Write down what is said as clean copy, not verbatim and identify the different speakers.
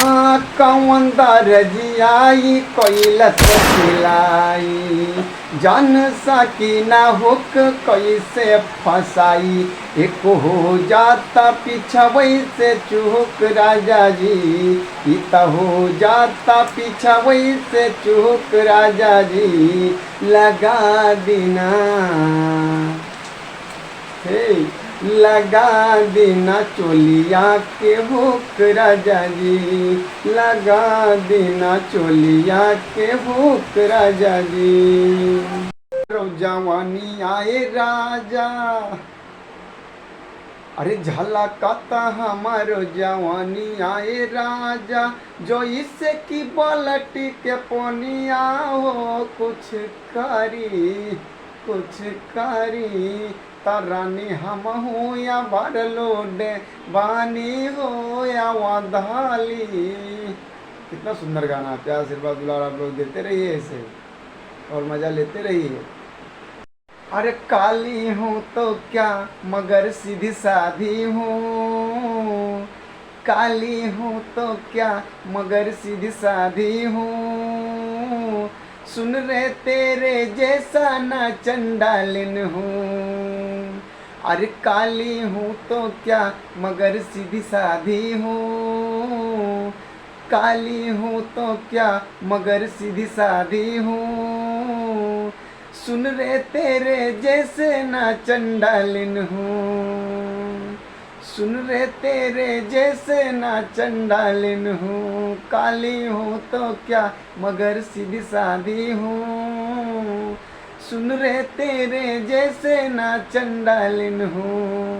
Speaker 1: कौन दरजियाई कैलस सिलाई जान सकी ना हुक कैसे फसाई एक हो जाता पीछा वैसे चूक राजा जी इता हो जाता पीछा वैसे चूक राजा जी लगा देना हे लगा देना चोलिया के हुक राजा जी लगा देना चोलिया के हुक राजा जी जवानी आए राजा अरे झलकता हमारो जवानी आए राजा जो इससे की बलटी के पोनिया हो कुछ करी तरानी हम हो या बरलोडे बानी हो या वाधाली। कितना सुंदर गाना, प्यार आशीर्वाद दुलार आप लोग देते रहिए ऐसे और मजा लेते रहिए। अरे काली हूँ तो क्या मगर सीधी साधी हूँ काली हूँ तो क्या मगर सीधी साधी हूँ सुन रे तेरे जैसा ना चंडालिन हूँ। अरे काली हूँ तो क्या मगर सीधी साधी हूँ काली हूँ तो क्या मगर सीधी साधी हूँ सुन रे तेरे जैसे ना चंडालिन हूँ सुन रे तेरे जैसे ना चंडालिन हूँ काली हूँ तो क्या मगर सीधी साधी हूँ सुन रे तेरे जैसे ना चंडालिन हूँ।